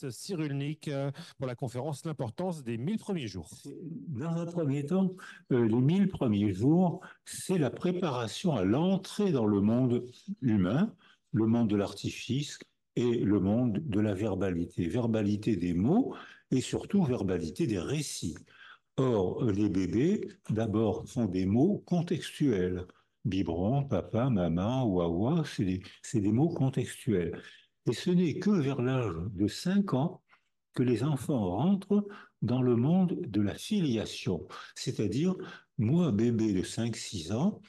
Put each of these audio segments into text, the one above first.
Fabrice Cyrulnik pour la conférence L'importance des 1000 premiers jours. Dans un premier temps, les 1000 premiers jours, c'est la préparation à l'entrée dans le monde humain, le monde de l'artifice et le monde de la verbalité. Verbalité des mots et surtout verbalité des récits. Or, les bébés, d'abord, font des mots contextuels. Biberon, papa, maman, wawa, c'est des mots contextuels. Et ce n'est que vers l'âge de 5 ans que les enfants rentrent dans le monde de la filiation. C'est-à-dire, moi, bébé de 5, 6 ans,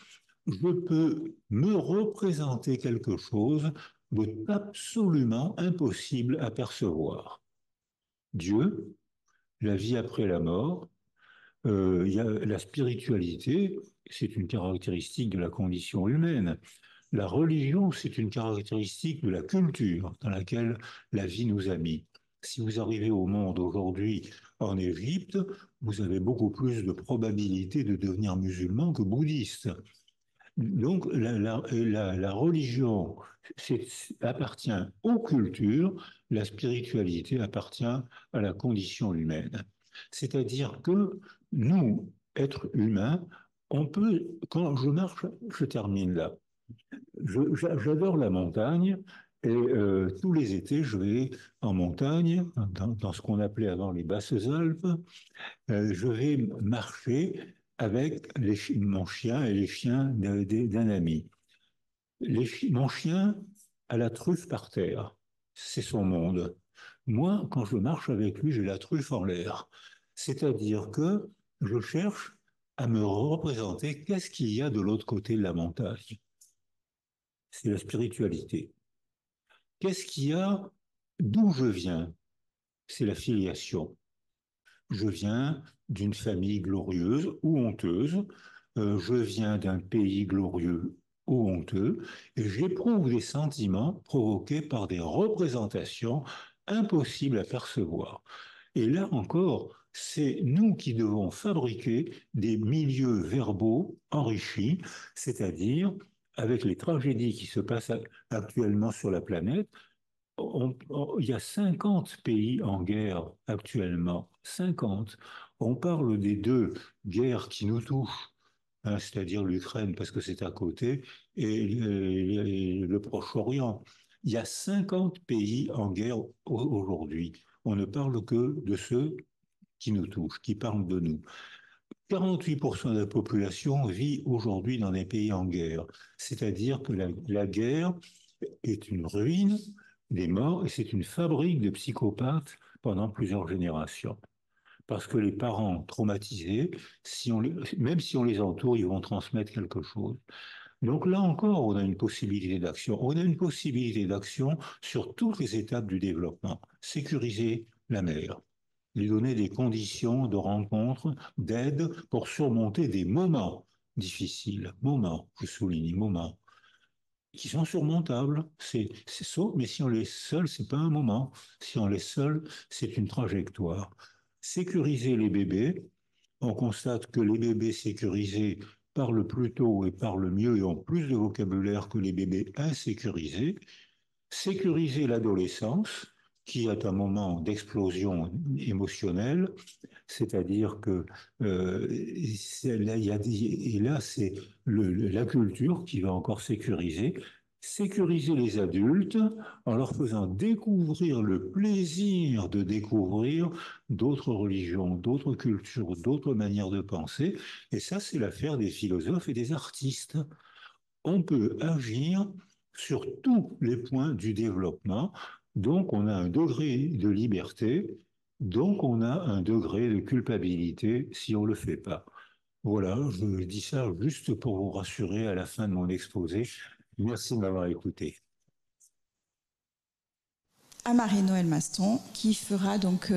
je peux me représenter quelque chose d'absolument impossible à percevoir. Dieu, la vie après la mort, il y a la spiritualité, c'est une caractéristique de la condition humaine. La religion, c'est une caractéristique de la culture dans laquelle la vie nous a mis. Si vous arrivez au monde aujourd'hui en Égypte, vous avez beaucoup plus de probabilité de devenir musulman que bouddhiste. Donc la religion appartient aux cultures, la spiritualité appartient à la condition humaine. C'est-à-dire que nous, êtres humains, on peut, quand je marche, je termine là. J'adore la montagne et tous les étés, je vais en montagne, dans ce qu'on appelait avant les Basses-Alpes. Je vais marcher avec mon chien et les chiens d'un ami. Mon chien a la truffe par terre. C'est son monde. Moi, quand je marche avec lui, j'ai la truffe en l'air. C'est-à-dire que je cherche à me représenter qu'est-ce qu'il y a de l'autre côté de la montagne. C'est la spiritualité. Qu'est-ce qu'il y a d'où je viens? C'est la filiation. Je viens d'une famille glorieuse ou honteuse. Je viens d'un pays glorieux ou honteux. Et j'éprouve des sentiments provoqués par des représentations impossibles à percevoir. Et là encore, c'est nous qui devons fabriquer des milieux verbaux enrichis, c'est-à-dire avec les tragédies qui se passent actuellement sur la planète. Il y a 50 pays en guerre actuellement, 50. On parle des deux guerres qui nous touchent, hein, c'est-à-dire l'Ukraine parce que c'est à côté et le Proche-Orient. Il y a 50 pays en guerre aujourd'hui. On ne parle que de ceux qui nous touchent, qui parlent de nous. 48% de la population vit aujourd'hui dans des pays en guerre, c'est-à-dire que la guerre est une ruine des morts et c'est une fabrique de psychopathes pendant plusieurs générations. Parce que les parents traumatisés, même si on les entoure, ils vont transmettre quelque chose. Donc là encore, on a une possibilité d'action. On a une possibilité d'action sur toutes les étapes du développement. Sécuriser la mer, lui donner des conditions de rencontre, d'aide pour surmonter des moments difficiles. Moments, je souligne, moments qui sont surmontables. C'est sauf, mais si on laisse seul, c'est pas un moment. Si on laisse seul, c'est une trajectoire. Sécuriser les bébés. On constate que les bébés sécurisés parlent plus tôt et parlent mieux et ont plus de vocabulaire que les bébés insécurisés. Sécuriser l'adolescence, qui est un moment d'explosion émotionnelle, c'est-à-dire que là, et là, c'est la culture qui va encore sécuriser. Sécuriser les adultes en leur faisant découvrir le plaisir de découvrir d'autres religions, d'autres cultures, d'autres manières de penser. Et ça, c'est l'affaire des philosophes et des artistes. On peut agir sur tous les points du développement. Donc, on a un degré de liberté, donc on a un degré de culpabilité si on ne le fait pas. Voilà, je dis ça juste pour vous rassurer à la fin de mon exposé. Merci de m'avoir écouté. À Marie-Noëlle Maston, qui fera donc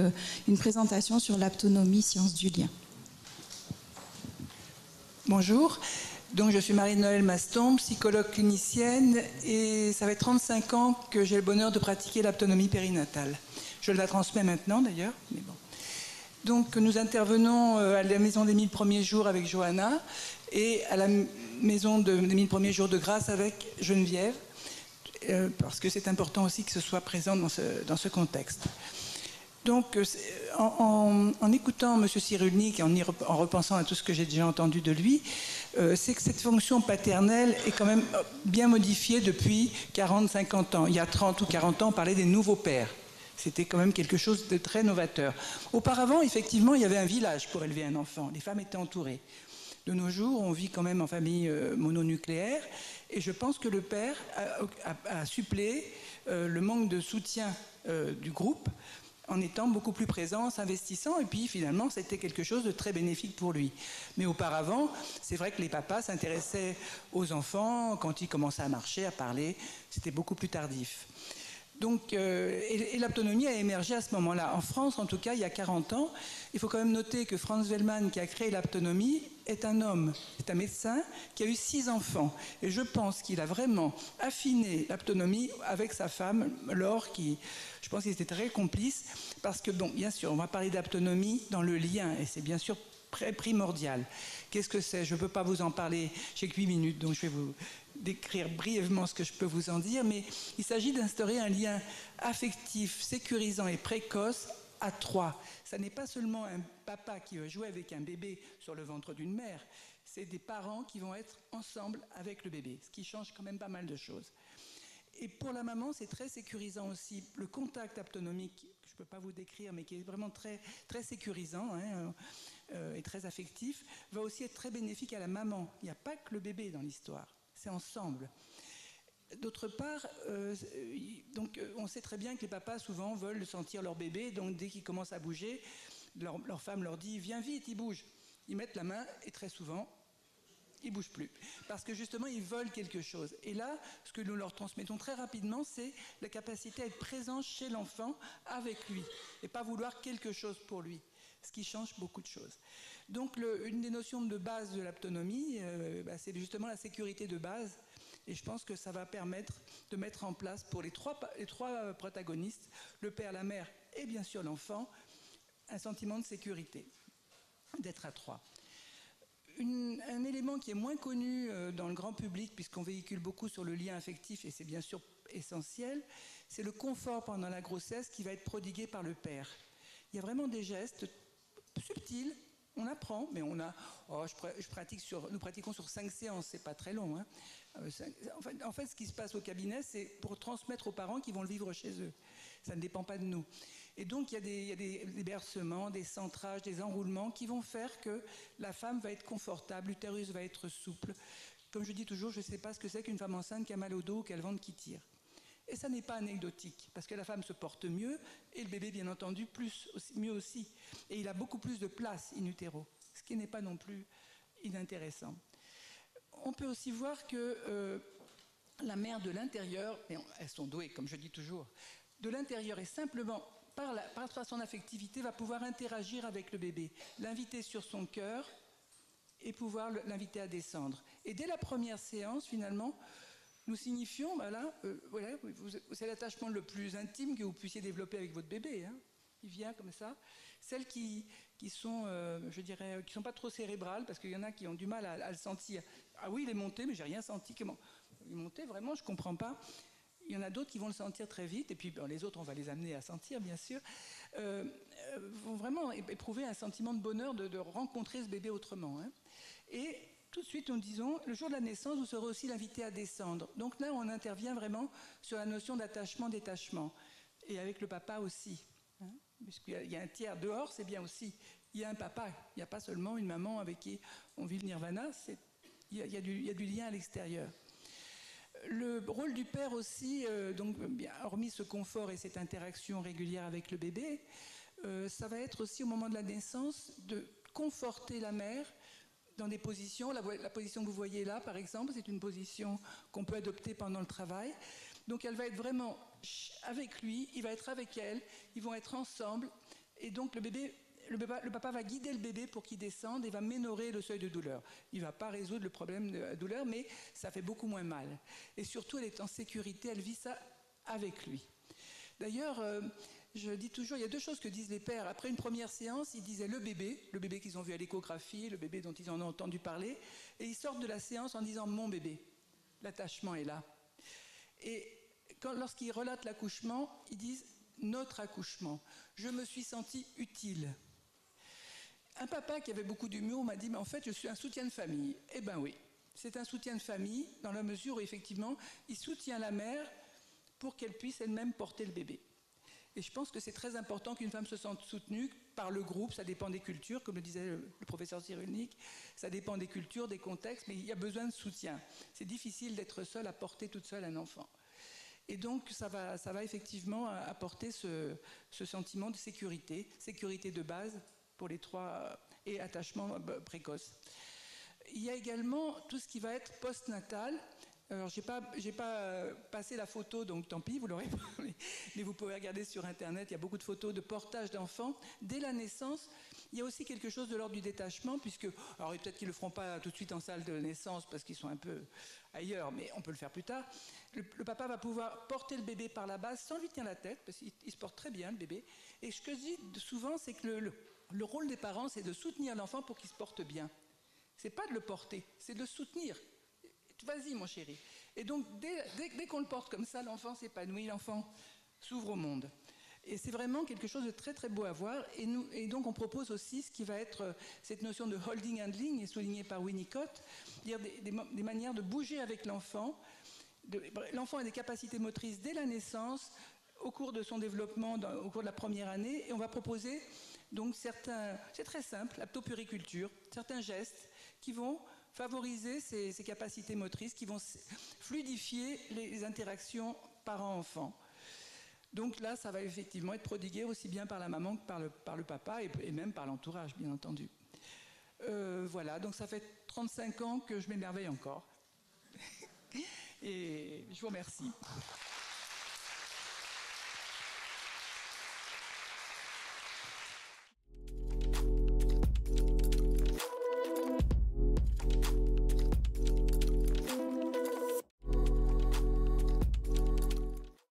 une présentation sur l'autonomie sciences du lien. Bonjour. Donc, je suis Marie-Noëlle Maston, psychologue clinicienne, et ça fait 35 ans que j'ai le bonheur de pratiquer l'autonomie périnatale. Je la transmets maintenant, d'ailleurs, mais bon. Donc, nous intervenons à la Maison des 1000 premiers jours avec Johanna et à la Maison des 1000 premiers jours de grâce avec Geneviève, parce que c'est important aussi que ce soit présent dans ce contexte. Donc, en écoutant M. Cyrulnik et en repensant à tout ce que j'ai déjà entendu de lui, c'est que cette fonction paternelle est quand même bien modifiée depuis 40-50 ans. Il y a 30 ou 40 ans, on parlait des nouveaux pères. C'était quand même quelque chose de très novateur. Auparavant, effectivement, il y avait un village pour élever un enfant. Les femmes étaient entourées. De nos jours, on vit quand même en famille mononucléaire. Et je pense que le père a suppléé le manque de soutien du groupe en étant beaucoup plus présent, s'investissant, et puis finalement c'était quelque chose de très bénéfique pour lui. Mais auparavant, c'est vrai que les papas s'intéressaient aux enfants quand ils commençaient à marcher, à parler, c'était beaucoup plus tardif. Donc, et l'autonomie a émergé à ce moment-là. En France, en tout cas, il y a 40 ans, il faut quand même noter que Franz Wellmann, qui a créé l'autonomie, est un homme, c'est un médecin qui a eu 6 enfants. Et je pense qu'il a vraiment affiné l'autonomie avec sa femme, Laure, qui, je pense qu'ils étaient très complices, parce que, bon, bien sûr, on va parler d'autonomie dans le lien, et c'est bien sûr primordial. Qu'est-ce que c'est? Je ne peux pas vous en parler, j'ai que 8 minutes, donc je vais vous décrire brièvement ce que je peux vous en dire, mais il s'agit d'instaurer un lien affectif, sécurisant et précoce à 3. Ça n'est pas seulement un papa qui va jouer avec un bébé sur le ventre d'une mère, c'est des parents qui vont être ensemble avec le bébé, ce qui change quand même pas mal de choses. Et pour la maman, c'est très sécurisant aussi. Le contact autonomique, je ne peux pas vous décrire, mais qui est vraiment très, très sécurisant et très affectif, va aussi être très bénéfique à la maman. Il n'y a pas que le bébé dans l'histoire. C'est ensemble. D'autre part, on sait très bien que les papas souvent veulent sentir leur bébé, donc dès qu'ils commencent à bouger, leur femme leur dit « viens vite, ils bougent ». Ils mettent la main et très souvent, ils ne bougent plus. Parce que justement, ils veulent quelque chose. Et là, ce que nous leur transmettons très rapidement, c'est la capacité à être présent chez l'enfant avec lui et pas vouloir quelque chose pour lui, ce qui change beaucoup de choses. Donc, une des notions de base de l'autonomie, c'est justement la sécurité de base. Et je pense que ça va permettre de mettre en place pour les trois protagonistes, le père, la mère et bien sûr l'enfant, un sentiment de sécurité, d'être à 3. Un élément qui est moins connu dans le grand public, puisqu'on véhicule beaucoup sur le lien affectif, et c'est bien sûr essentiel, c'est le confort pendant la grossesse qui va être prodigué par le père. Il y a vraiment des gestes subtils. On apprend, mais on a. Nous pratiquons sur 5 séances, c'est pas très long. Hein. En fait, ce qui se passe au cabinet, c'est pour transmettre aux parents qui vont le vivre chez eux. Ça ne dépend pas de nous. Et donc, il y a des bercements, des centrages, des enroulements qui vont faire que la femme va être confortable, l'utérus va être souple. Comme je dis toujours, je ne sais pas ce que c'est qu'une femme enceinte qui a mal au dos ou qui a le ventre qui tire. Et ça n'est pas anecdotique, parce que la femme se porte mieux, et le bébé, bien entendu, mieux aussi. Et il a beaucoup plus de place in utero, ce qui n'est pas non plus inintéressant. On peut aussi voir que la mère de l'intérieur, et elles sont douées, comme je dis toujours, de l'intérieur, et simplement, par son affectivité, va pouvoir interagir avec le bébé, l'inviter sur son cœur, et pouvoir l'inviter à descendre. Et dès la première séance, finalement, nous signifions, voilà, c'est l'attachement le plus intime que vous puissiez développer avec votre bébé. Hein. Il vient comme ça. Celles qui sont, je dirais, qui ne sont pas trop cérébrales, parce qu'il y en a qui ont du mal à le sentir. Ah oui, il est monté, mais j'ai rien senti. Comment? Il est monté, vraiment, je ne comprends pas. Il y en a d'autres qui vont le sentir très vite, et puis les autres, on va les amener à sentir, bien sûr, vont vraiment éprouver un sentiment de bonheur de rencontrer ce bébé autrement. Hein. Et tout de suite, nous disons, le jour de la naissance, vous serez aussi l'invité à descendre. Donc là, on intervient vraiment sur la notion d'attachement-détachement. Et avec le papa aussi. Hein, puisqu'il y a un tiers dehors, c'est bien aussi. Il y a un papa, il n'y a pas seulement une maman avec qui on vit le nirvana, il y a du lien à l'extérieur. Le rôle du père aussi, hormis ce confort et cette interaction régulière avec le bébé, ça va être aussi au moment de la naissance de conforter la mère dans des positions. La position que vous voyez là, par exemple, c'est une position qu'on peut adopter pendant le travail. Donc elle va être vraiment avec lui, il va être avec elle, ils vont être ensemble, et donc le papa va guider le bébé pour qu'il descende et va minorer le seuil de douleur. Il ne va pas résoudre le problème de la douleur, mais ça fait beaucoup moins mal. Et surtout, elle est en sécurité, elle vit ça avec lui. D'ailleurs, je dis toujours, il y a 2 choses que disent les pères. Après une première séance, ils disaient le bébé qu'ils ont vu à l'échographie, le bébé dont ils en ont entendu parler, et ils sortent de la séance en disant mon bébé. L'attachement est là. Et lorsqu'ils relatent l'accouchement, ils disent notre accouchement. Je me suis sentie utile. Un papa qui avait beaucoup d'humour m'a dit, mais en fait, je suis un soutien de famille. Eh bien oui, c'est un soutien de famille dans la mesure où, effectivement, il soutient la mère pour qu'elle puisse elle-même porter le bébé. Et je pense que c'est très important qu'une femme se sente soutenue par le groupe. Ça dépend des cultures, comme le disait le professeur Cyrulnik. Ça dépend des cultures, des contextes, mais il y a besoin de soutien. C'est difficile d'être seule à porter toute seule un enfant. Et donc, ça va effectivement apporter ce sentiment de sécurité de base pour les trois, et attachement précoce. Il y a également tout ce qui va être postnatal. Alors, j'ai pas passé la photo, donc tant pis, vous l'aurez pas, mais vous pouvez regarder sur Internet, il y a beaucoup de photos de portage d'enfants. Dès la naissance, il y a aussi quelque chose de l'ordre du détachement, puisque, alors peut-être qu'ils ne le feront pas tout de suite en salle de naissance, parce qu'ils sont un peu ailleurs, mais on peut le faire plus tard. Le papa va pouvoir porter le bébé par la base sans lui tenir la tête, parce qu'il se porte très bien, le bébé. Et ce que je dis souvent, c'est que le rôle des parents, c'est de soutenir l'enfant pour qu'il se porte bien. C'est pas de le porter, c'est de le soutenir. Vas-y, mon chéri. Et donc, dès qu'on le porte comme ça, l'enfant s'épanouit, l'enfant s'ouvre au monde. Et c'est vraiment quelque chose de très, très beau à voir. Et donc, on propose aussi ce qui va être cette notion de holding handling, soulignée par Winnicott, c'est-à-dire des manières de bouger avec l'enfant. L'enfant a des capacités motrices dès la naissance, au cours de son développement, au cours de la première année. Et on va proposer donc c'est très simple, l'aptopuriculture, certains gestes qui vont favoriser ces capacités motrices, qui vont fluidifier les interactions parents-enfants. Donc là, ça va effectivement être prodigué aussi bien par la maman que par le papa et même par l'entourage, bien entendu. Voilà, donc ça fait 35 ans que je m'émerveille encore. Et je vous remercie.